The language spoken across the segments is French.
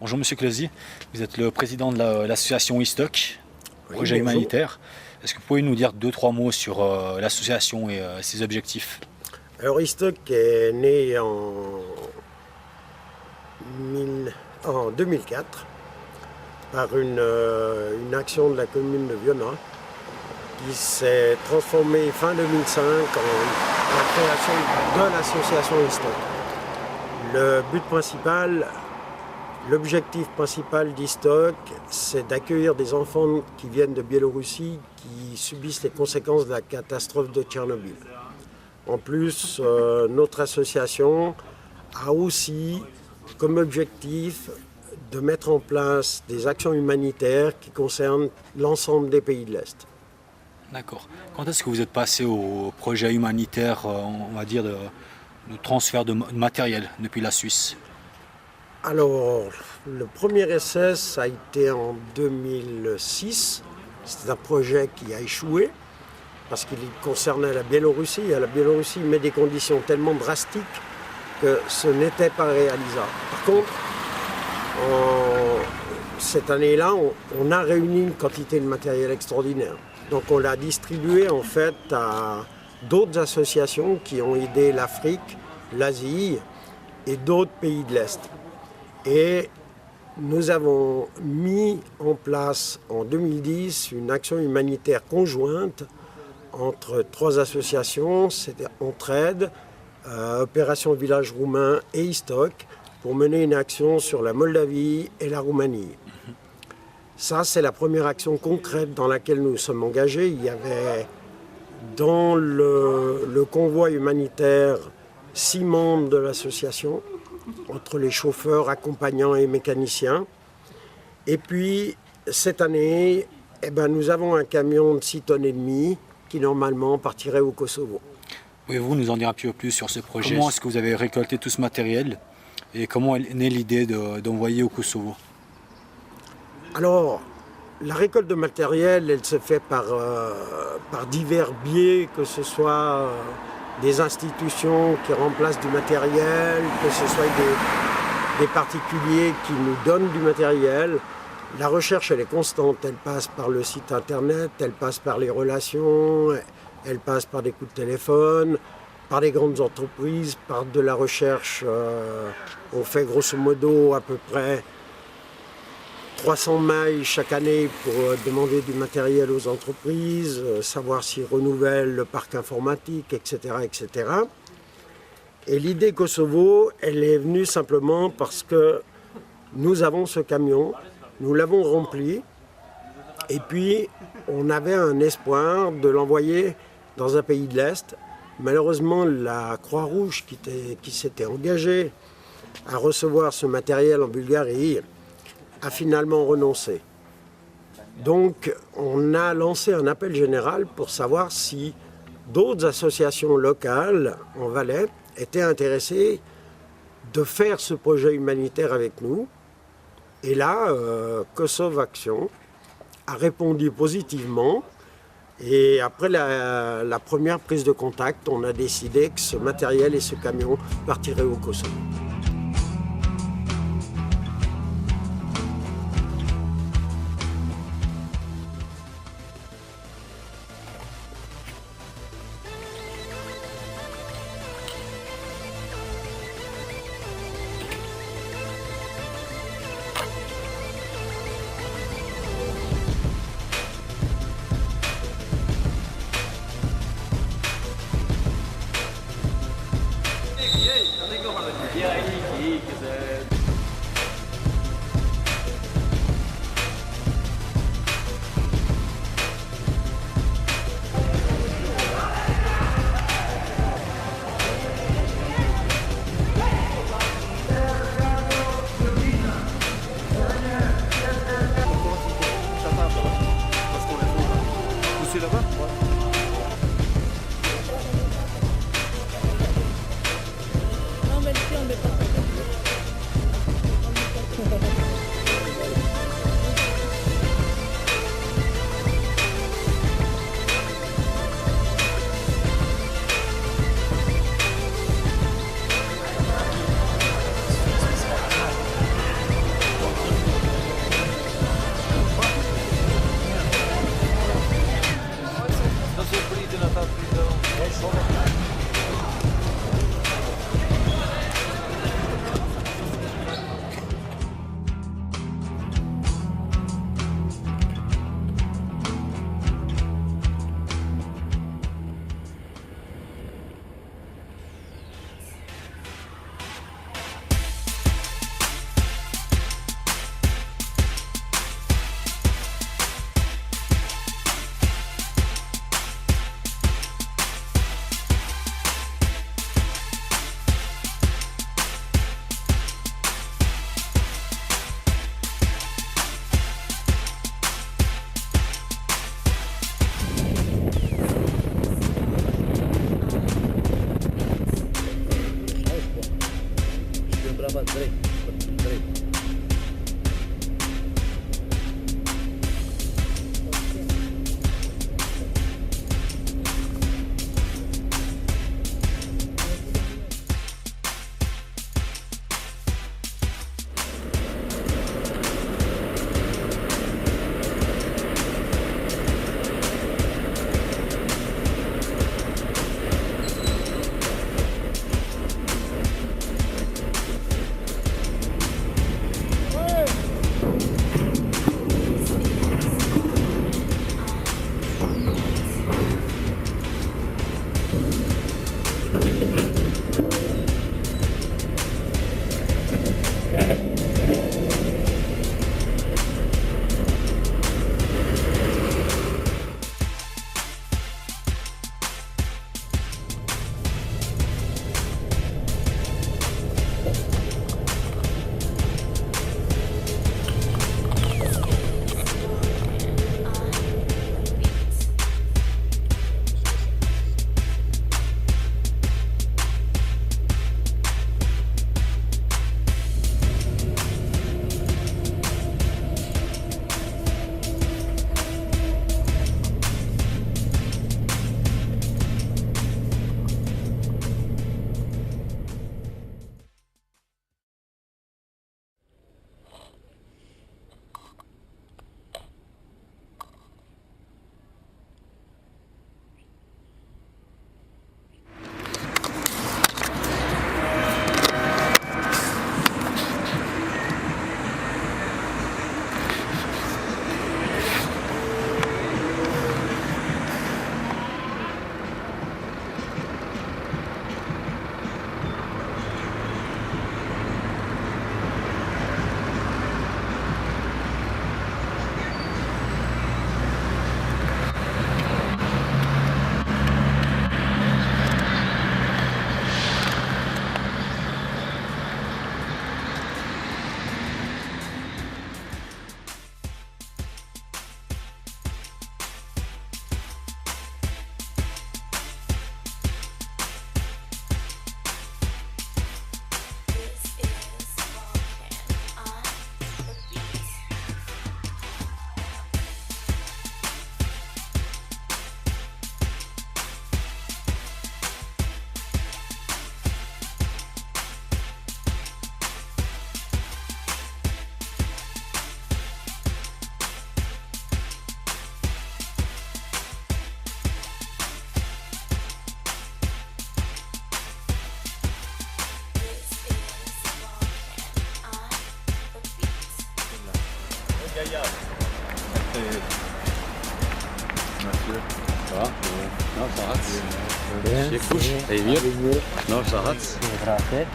Bonjour Monsieur Closy, vous êtes le président de l'association e-Stock, projet bonjour. humanitaire. Est-ce que vous pouvez nous dire 2-3 mots sur l'association et ses objectifs? Alors e-Stock est né en 2004 par une action de la commune de Vionnaz qui s'est transformée fin 2005 en la création de l'association e-Stock. L'objectif principal d'e-Stock, c'est d'accueillir des enfants qui viennent de Biélorussie qui subissent les conséquences de la catastrophe de Tchernobyl. En plus, notre association a aussi comme objectif de mettre en place des actions humanitaires qui concernent l'ensemble des pays de l'Est. D'accord. Quand est-ce que vous êtes passé au projet humanitaire, on va dire, de transfert de matériel depuis la Suisse? Alors, le premier essai, ça a été en 2006. C'est un projet qui a échoué parce qu'il concernait la Biélorussie. Et la Biélorussie met des conditions tellement drastiques que ce n'était pas réalisable. Par contre, cette année-là, on a réuni une quantité de matériel extraordinaire. Donc on l'a distribué en fait à d'autres associations qui ont aidé l'Afrique, l'Asie et d'autres pays de l'Est. Et nous avons mis en place en 2010 une action humanitaire conjointe entre 3 associations, c'était Entraide, Opération Village Roumain et e-Stock, pour mener une action sur la Moldavie et la Roumanie. Ça, c'est la première action concrète dans laquelle nous sommes engagés. Il y avait dans le convoi humanitaire 6 membres de l'association, entre les chauffeurs, accompagnants et mécaniciens. Et puis, cette année, nous avons un camion de 6 tonnes et demie qui, normalement, partirait au Kosovo. Pouvez-vous nous en dire un petit peu plus sur ce projet? Comment est-ce que vous avez récolté tout ce matériel et comment est née l'idée d'envoyer au Kosovo? Alors, la récolte de matériel, elle se fait par divers biais, que ce soit des institutions qui remplacent du matériel, que ce soit des particuliers qui nous donnent du matériel. La recherche, elle est constante. Elle passe par le site internet, elle passe par les relations, elle passe par des coups de téléphone, par les grandes entreprises, par de la recherche. On fait grosso modo à peu près 300 mails chaque année pour demander du matériel aux entreprises, savoir s'ils renouvellent le parc informatique, etc., etc. Et l'idée Kosovo, elle est venue simplement parce que nous avons ce camion, nous l'avons rempli, et puis on avait un espoir de l'envoyer dans un pays de l'Est. Malheureusement, la Croix-Rouge qui s'était engagée à recevoir ce matériel en Bulgarie a finalement renoncé. Donc on a lancé un appel général pour savoir si d'autres associations locales en Valais étaient intéressées de faire ce projet humanitaire avec nous. Et là, Kosovo Action a répondu positivement. Et après la première prise de contact, on a décidé que ce matériel et ce camion partiraient au Kosovo. Ça va? Non, ça rate. C'est couche. È mieux? Non, ça rate. Grazie.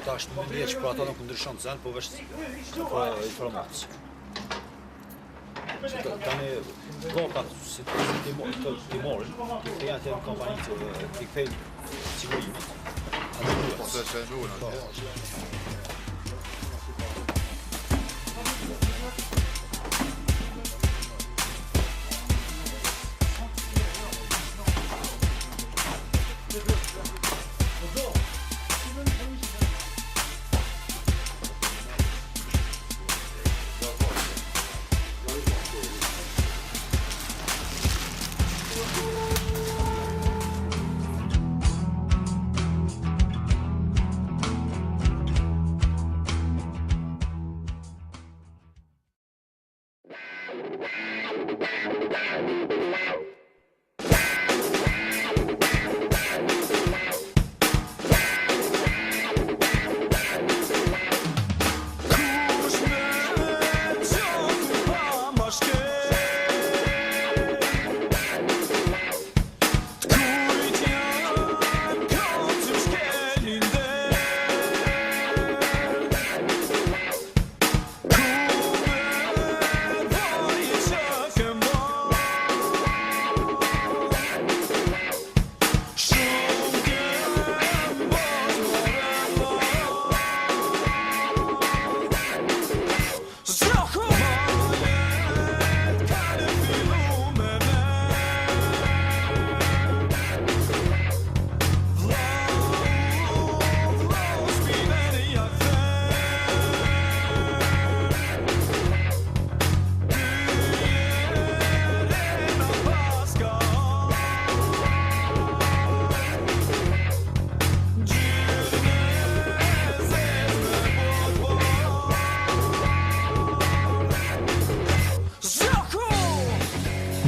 Ata është më ndjeq, për ata nuk ndryshon të zanë, po vështë për informacë. Tani blokat si ti morin, ti kthejnë atë në kompani ti kthejnë sigurimit. Atë duhet. Po se duhet.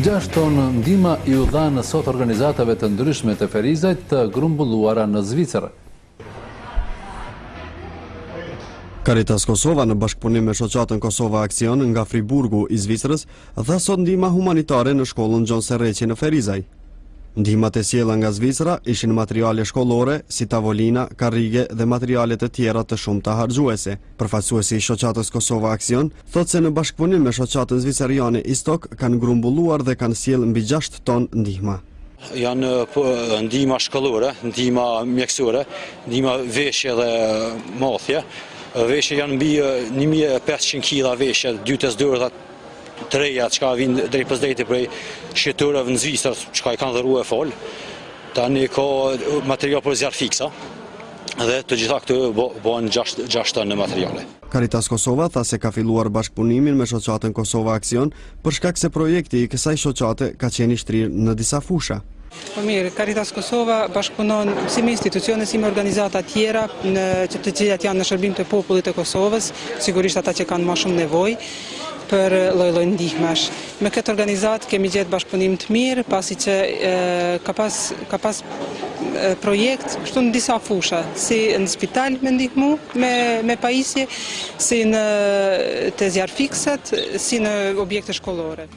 Gjashtë tonë ndihma I u dhanë sot organizatave të ndryshme të Ferizajt të grumbulluara në Zvicër. Caritas Kosova në bashkëpunim me shoqatën Kosova Aksion nga Friburgu I Zvicrës dha sot ndihma humanitare në shkollën Gjon Serreqi në Ferizaj. Ndihmat e sjella nga Zvicra ishin materiale shkollore si tavolina, karrige dhe materiale të tjera të shumta harxhuese. Përfaqësuesi I shoqatës Kosova Aksion thotë se në bashkëpunim me shoqatën zviceriane Istok kanë grumbulluar dhe kanë sjellë mbi 6 ton ndihma. Janë ndihma shkollore, ndihma mjekësore, ndihma veshje dhe mothje. Veshje janë mbi 1500 kg veshje, dytes dërta të reja që ka vinë drejt pas drejti prej shqiptarëve në Zvicër, që ka I kanë dhëruar fol. Tani ka material për zjarr fiksa dhe të gjitha këto bëhen 6 tonë materiale. Caritas Kosova tha se ka filluar bashkëpunimin me shoqatën Kosova Aksion për shkak se projekti I kësaj shoqate ka qenë I shtrirë në disa fusha. Po mirë, Caritas Kosova bashkëpunon si me institucione, si me organizata tjera të cilat janë në shërbim të popullit të Kosovës, sigurisht ata që kanë më shumë nevojë për lloj-lloj ndihmesh. Me këtë organizat kemi gjetë bashkëpunim të mirë, pasi që ka pas projekt kështu në disa fusha, si në spital me ndihmu me pajisje, si në të zjarr fikset, si në objekte shkollore.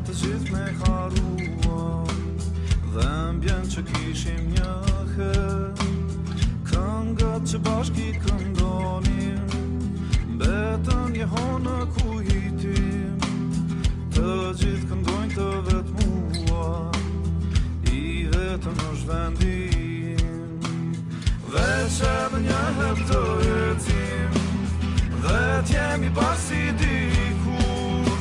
Të gjithë me haruan dhe mbjen që kishim një herë këngat që bashki këndonim betën jehon në kujtim të gjithë këndojnë të vetë mua I vetëm është vendim veç edhe një hep të jetim dhe t'jemi pasi dikur